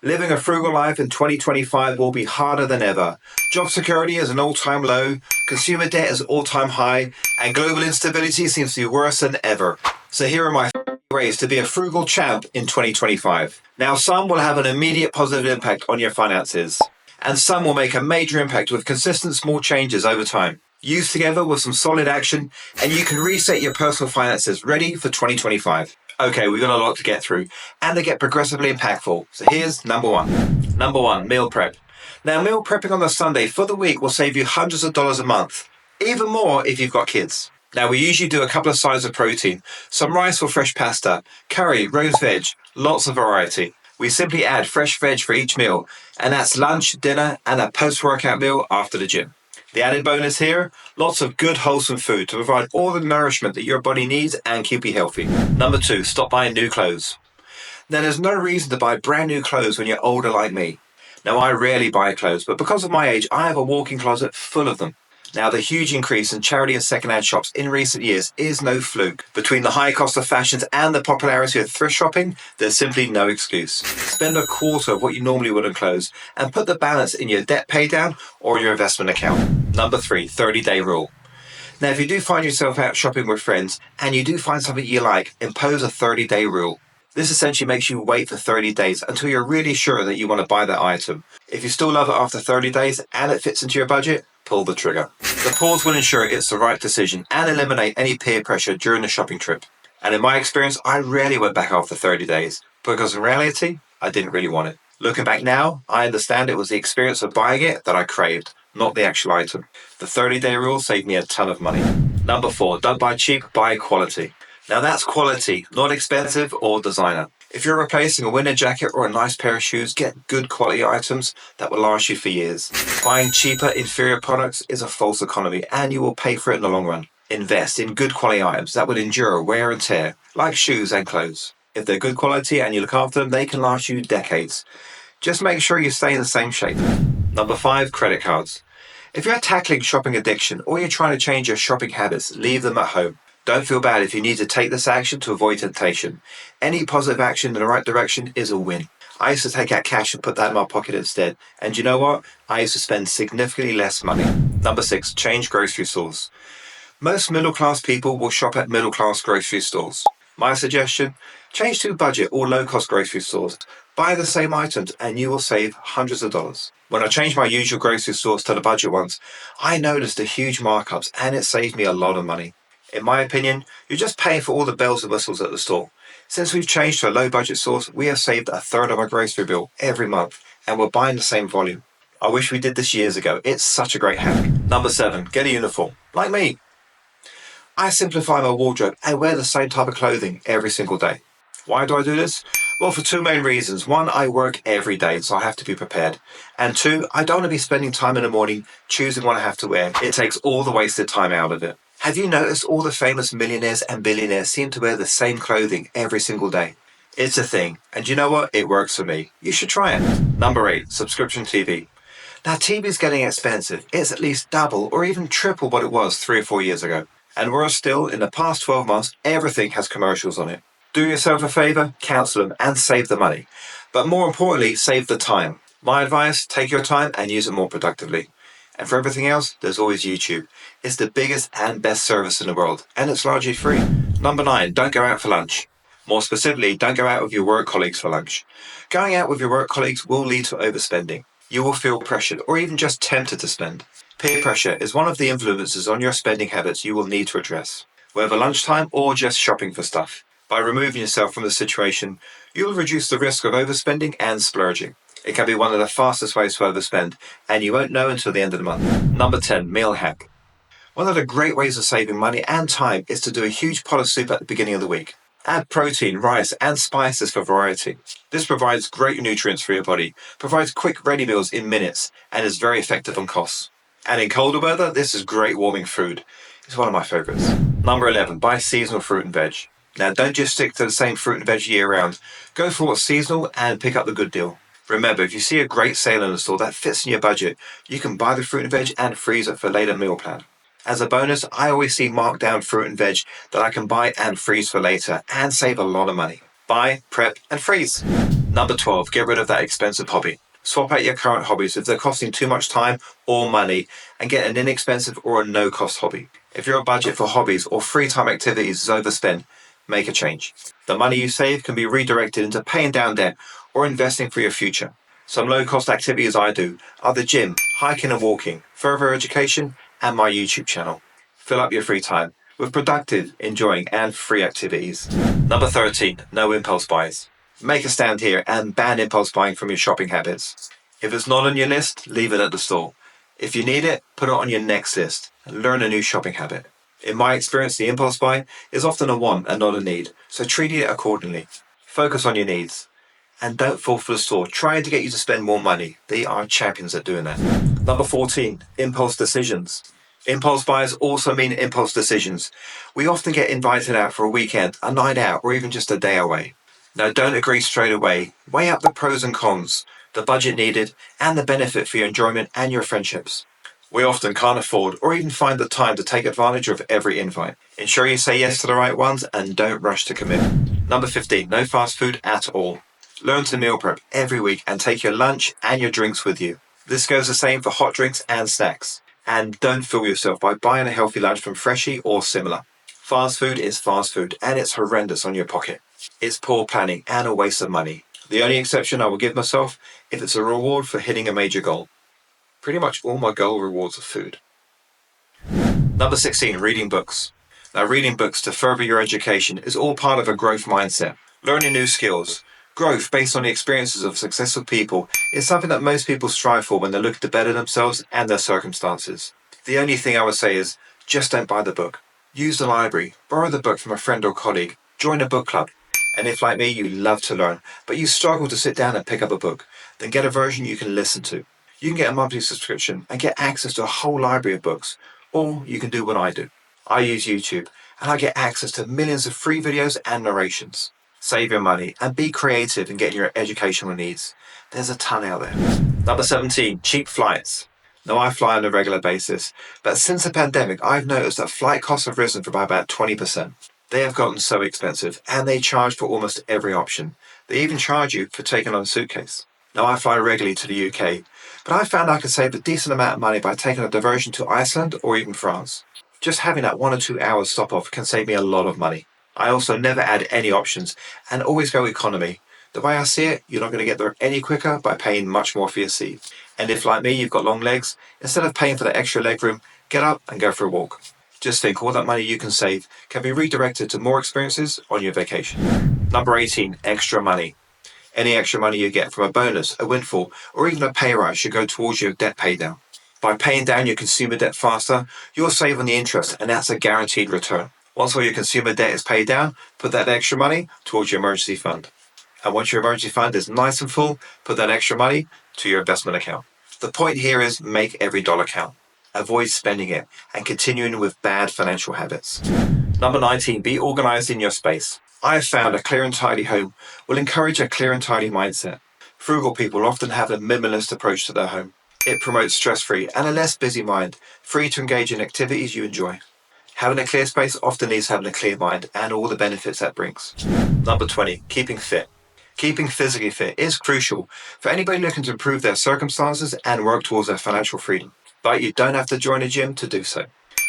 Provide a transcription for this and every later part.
Living a frugal life in 2025 will be harder than ever. Job security is an all-time low, consumer debt is all-time high, and global instability seems to be worse than ever. So here are my ways to be a frugal champ in 2025. Now, some will have an immediate positive impact on your finances, and some will make a major impact with consistent small changes over time. Used together with some solid action, and you can reset your personal finances ready for 2025. Okay, we've got a lot to get through, and they get progressively impactful. So here's number one. Number one, meal prep. Now, meal prepping on the Sunday for the week will save you hundreds of dollars a month, even more if you've got kids. Now, we usually do a couple of sides of protein, some rice or fresh pasta, curry, roast veg, lots of variety. We simply add fresh veg for each meal, and that's lunch, dinner, and a post-workout meal after the gym. The added bonus here, lots of good wholesome food to provide all the nourishment that your body needs and keep you healthy. Number two, stop buying new clothes. Now, there's no reason to buy brand new clothes when you're older like me. Now, I rarely buy clothes, but because of my age, I have a walk-in closet full of them. Now, the huge increase in charity and second-hand shops in recent years is no fluke. Between the high cost of fashions and the popularity of thrift shopping, there's simply no excuse. Spend a quarter of what you normally would on clothes and put the balance in your debt paydown or your investment account. Number three, 30-day rule. Now, if you do find yourself out shopping with friends and you do find something you like, impose a 30-day rule. This essentially makes you wait for 30 days until you're really sure that you want to buy that item. If you still love it after 30 days and it fits into your budget, pull the trigger. The pause will ensure it's the right decision and eliminate any peer pressure during the shopping trip. And in my experience, I rarely went back after 30 days because in reality, I didn't really want it. Looking back now, I understand it was the experience of buying it that I craved, not the actual item. The 30-day rule saved me a ton of money. Number four, don't buy cheap, buy quality. Now that's quality, not expensive or designer. If you're replacing a winter jacket or a nice pair of shoes, get good quality items that will last you for years. Buying cheaper, inferior products is a false economy and you will pay for it in the long run. Invest in good quality items that will endure wear and tear, like shoes and clothes. If they're good quality and you look after them, they can last you decades. Just make sure you stay in the same shape. Number five, credit cards. If you're tackling shopping addiction or you're trying to change your shopping habits, leave them at home. Don't feel bad if you need to take this action to avoid temptation. Any positive action in the right direction is a win. I used to take out cash and put that in my pocket instead. And you know what? I used to spend significantly less money. Number six, change grocery stores. Most middle-class people will shop at middle-class grocery stores. My suggestion, change to budget or low-cost grocery stores. Buy the same items and you will save hundreds of dollars. When I changed my usual grocery stores to the budget ones, I noticed the huge markups and it saved me a lot of money. In my opinion, you're just paying for all the bells and whistles at the store. Since we've changed to a low-budget source, we have saved a third of our grocery bill every month, and we're buying the same volume. I wish we did this years ago. It's such a great hack. Number seven, get a uniform. Like me. I simplify my wardrobe and wear the same type of clothing every single day. Why do I do this? Well, for two main reasons. One, I work every day, so I have to be prepared. And two, I don't want to be spending time in the morning choosing what I have to wear. It takes all the wasted time out of it. Have you noticed all the famous millionaires and billionaires seem to wear the same clothing every single day? It's a thing. And you know what? It works for me. You should try it. Number eight, subscription TV. Now, TV is getting expensive. It's at least double or even triple what it was 3 or 4 years ago. And worse still, in the past 12 months, everything has commercials on it. Do yourself a favor, cancel them, and save the money. But more importantly, save the time. My advice, take your time and use it more productively. And for everything else, there's always YouTube. It's the biggest and best service in the world, and it's largely free. Number nine, don't go out for lunch. More specifically, don't go out with your work colleagues for lunch. Going out with your work colleagues will lead to overspending. You will feel pressured or even just tempted to spend. Peer pressure is one of the influences on your spending habits you will need to address, whether lunchtime or just shopping for stuff. By removing yourself from the situation, you'll reduce the risk of overspending and splurging. It can be one of the fastest ways to overspend, and you won't know until the end of the month. Number 10, meal hack. One of the great ways of saving money and time is to do a huge pot of soup at the beginning of the week. Add protein, rice, and spices for variety. This provides great nutrients for your body, provides quick ready meals in minutes, and is very effective on costs. And in colder weather, this is great warming food. It's one of my favorites. Number 11, buy seasonal fruit and veg. Now, don't just stick to the same fruit and veg year round. Go for what's seasonal and pick up the good deal. Remember, if you see a great sale in the store that fits in your budget, you can buy the fruit and veg and freeze it for a later meal plan. As a bonus, I always see marked down fruit and veg that I can buy and freeze for later and save a lot of money. Buy, prep, and freeze. Number 12, get rid of that expensive hobby. Swap out your current hobbies if they're costing too much time or money and get an inexpensive or a no-cost hobby. If your budget for hobbies or free time activities is overspent, make a change. The money you save can be redirected into paying down debt or investing for your future. Some low-cost activities I do are the gym, hiking and walking, further education, and my YouTube channel. Fill up your free time with productive, enjoying, and free activities. Number 13, no impulse buys. Make a stand here and ban impulse buying from your shopping habits. If it's not on your list, leave it at the store. If you need it, put it on your next list and learn a new shopping habit. In my experience, the impulse buy is often a want and not a need, so treat it accordingly. Focus on your needs. And don't fall for the store trying to get you to spend more money. They are champions at doing that. Number 14, impulse decisions. Impulse buys also mean impulse decisions. We often get invited out for a weekend, a night out, or even just a day away. Now, don't agree straight away. Weigh up the pros and cons, the budget needed, and the benefit for your enjoyment and your friendships. We often can't afford or even find the time to take advantage of every invite. Ensure you say yes to the right ones and don't rush to commit. Number 15, no fast food at all. Learn to meal prep every week and take your lunch and your drinks with you. This goes the same for hot drinks and snacks. And don't fool yourself by buying a healthy lunch from Freshie or similar. Fast food is fast food and it's horrendous on your pocket. It's poor planning and a waste of money. The only exception I will give myself if it's a reward for hitting a major goal. Pretty much all my goal rewards are food. Number 16, reading books. Now, reading books to further your education is all part of a growth mindset. Learning new skills. Growth based on the experiences of successful people is something that most people strive for when they're looking to better themselves and their circumstances. The only thing I would say is just don't buy the book. Use the library, borrow the book from a friend or colleague, join a book club. And if, like me, you love to learn, but you struggle to sit down and pick up a book, then get a version you can listen to. You can get a monthly subscription and get access to a whole library of books. Or you can do what I do. I use YouTube, and I get access to millions of free videos and narrations. Save your money and be creative in getting your educational needs. There's a ton out there. Number 17, cheap flights. Now, I fly on a regular basis, but since the pandemic, I've noticed that flight costs have risen by about 20%. They have gotten so expensive, and they charge for almost every option. They even charge you for taking on a suitcase. Now, I fly regularly to the UK, but I found I could save a decent amount of money by taking a diversion to Iceland or even France. Just having that 1 or 2 hours stop off can save me a lot of money. I also never add any options and always go economy. The way I see it, you're not going to get there any quicker by paying much more for your seat. And if, like me, you've got long legs, instead of paying for the extra leg room, get up and go for a walk. Just think all that money you can save can be redirected to more experiences on your vacation. Number 18, extra money. Any extra money you get from a bonus, a windfall, or even a pay rise should go towards your debt pay down. By paying down your consumer debt faster, you'll save on the interest, and that's a guaranteed return. Once all your consumer debt is paid down, put that extra money towards your emergency fund. And once your emergency fund is nice and full, put that extra money to your investment account. The point here is make every dollar count. Avoid spending it and continuing with bad financial habits. Number 19, be organized in your space. I have found a clear and tidy home will encourage a clear and tidy mindset. Frugal people often have a minimalist approach to their home. It promotes stress-free and a less busy mind, free to engage in activities you enjoy. Having a clear space often needs having a clear mind and all the benefits that brings. Number 20, keeping fit. Keeping physically fit is crucial for anybody looking to improve their circumstances and work towards their financial freedom. But you don't have to join a gym to do so.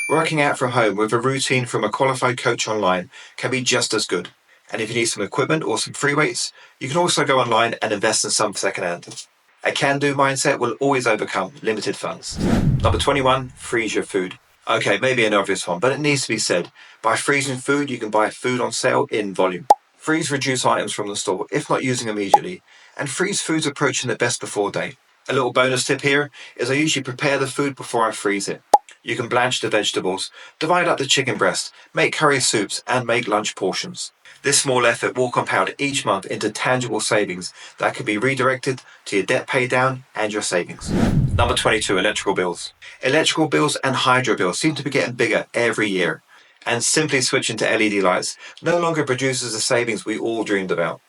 Working out from home with a routine from a qualified coach online can be just as good. And if you need some equipment or some free weights, you can also go online and invest in some secondhand. A can-do mindset will always overcome limited funds. Number 21, freeze your food. Okay, maybe an obvious one, but it needs to be said. By freezing food, you can buy food on sale in volume. Freeze reduce items from the store, if not using immediately, and freeze foods approaching the best before date. A little bonus tip here is I usually prepare the food before I freeze it. You can blanch the vegetables, divide up the chicken breast, make curry soups, and make lunch portions. This small effort will compound each month into tangible savings that can be redirected to your debt pay down and your savings. Number 22, electrical bills. Electrical bills and hydro bills seem to be getting bigger every year, and simply switching to LED lights no longer produces the savings we all dreamed about.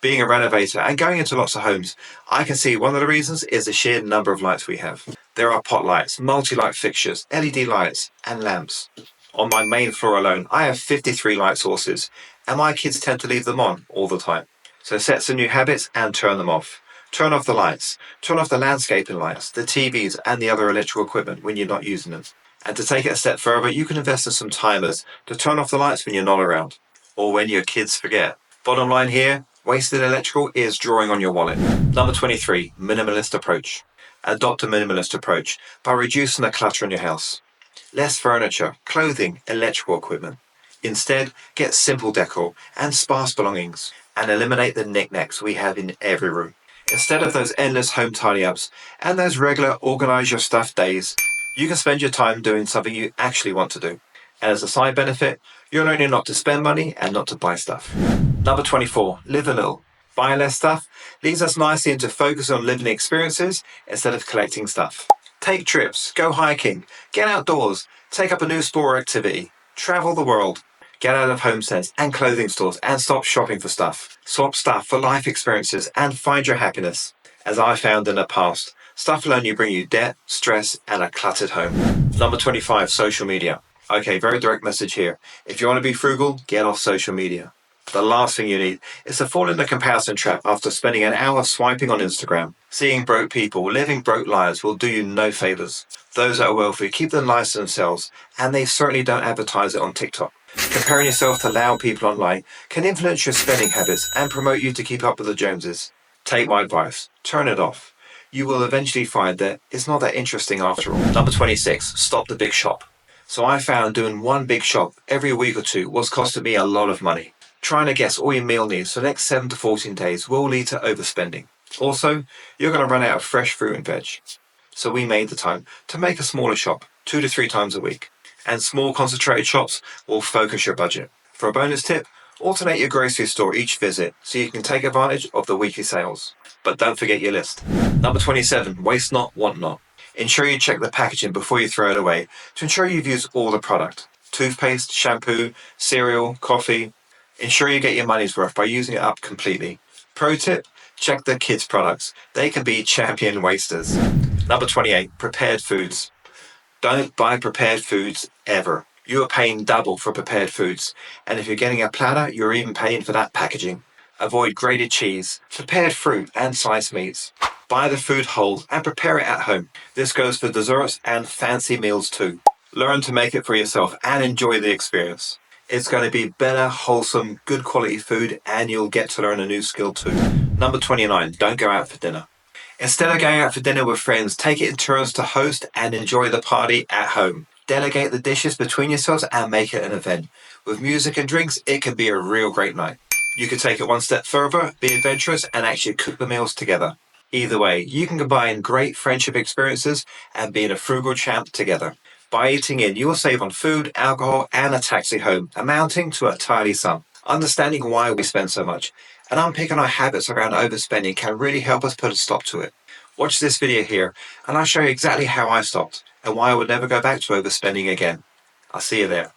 Being a renovator and going into lots of homes, I can see one of the reasons is the sheer number of lights we have. There are pot lights, multi-light fixtures, LED lights, and lamps. On my main floor alone, I have 53 light sources, and my kids tend to leave them on all the time. So set some new habits and turn them off. Turn off the lights, turn off the landscaping lights, the TVs and the other electrical equipment when you're not using them. And to take it a step further, you can invest in some timers to turn off the lights when you're not around, or when your kids forget. Bottom line here, wasted electrical is drawing on your wallet. Number 23, minimalist approach. Adopt a minimalist approach by reducing the clutter in your house. Less furniture, clothing, electrical equipment. Instead, get simple decor and sparse belongings, and eliminate the knickknacks we have in every room. Instead of those endless home tidy-ups and those regular organize your stuff days, you can spend your time doing something you actually want to do. And as a side benefit, you're learning not to spend money and not to buy stuff. Number 24, live a little. Buy less stuff leads us nicely into focus on living experiences instead of collecting stuff. Take trips, go hiking, get outdoors, take up a new sport or activity, travel the world. Get out of homesteads and clothing stores and stop shopping for stuff. Swap stuff for life experiences and find your happiness. As I found in the past, stuff will only bring you debt, stress, and a cluttered home. Number 25, social media. Okay, very direct message here. If you want to be frugal, get off social media. The last thing you need is to fall in the comparison trap after spending an hour swiping on Instagram. Seeing broke people living broke lives will do you no favors. Those that are wealthy keep their lives to themselves, and they certainly don't advertise it on TikTok. Comparing yourself to loud people online can influence your spending habits and promote you to keep up with the Joneses. Take my advice, turn it off. You will eventually find that it's not that interesting after all. Number 26, stop the big shop. So I found doing one big shop every week or two was costing me a lot of money. Trying to guess all your meal needs for the next 7 to 14 days will lead to overspending. Also, you're going to run out of fresh fruit and veg. So we made the time to make a smaller shop 2 to 3 times a week. And small concentrated shops will focus your budget. For a bonus tip, alternate your grocery store each visit so you can take advantage of the weekly sales. But don't forget your list. Number 27, waste not, want not. Ensure you check the packaging before you throw it away to ensure you've used all the product. Toothpaste, shampoo, cereal, coffee. Ensure you get your money's worth by using it up completely. Pro tip, check the kids' products. They can be champion wasters. Number 28, prepared foods. Don't buy prepared foods ever. You are paying double for prepared foods. And if you're getting a platter, you're even paying for that packaging. Avoid grated cheese, prepared fruit, and sliced meats. Buy the food whole and prepare it at home. This goes for desserts and fancy meals too. Learn to make it for yourself and enjoy the experience. It's going to be better, wholesome, good quality food, and you'll get to learn a new skill too. Number 29, don't go out for dinner. Instead of going out for dinner with friends, take it in turns to host and enjoy the party at home. Delegate the dishes between yourselves and make it an event. With music and drinks, it can be a real great night. You could take it one step further, be adventurous, and actually cook the meals together. Either way, you can combine great friendship experiences and being a frugal champ together. By eating in, you will save on food, alcohol, and a taxi home, amounting to a tidy sum. Understanding why we spend so much and unpicking our habits around overspending can really help us put a stop to it. Watch this video here, and I'll show you exactly how I stopped and why I would never go back to overspending again. I'll see you there.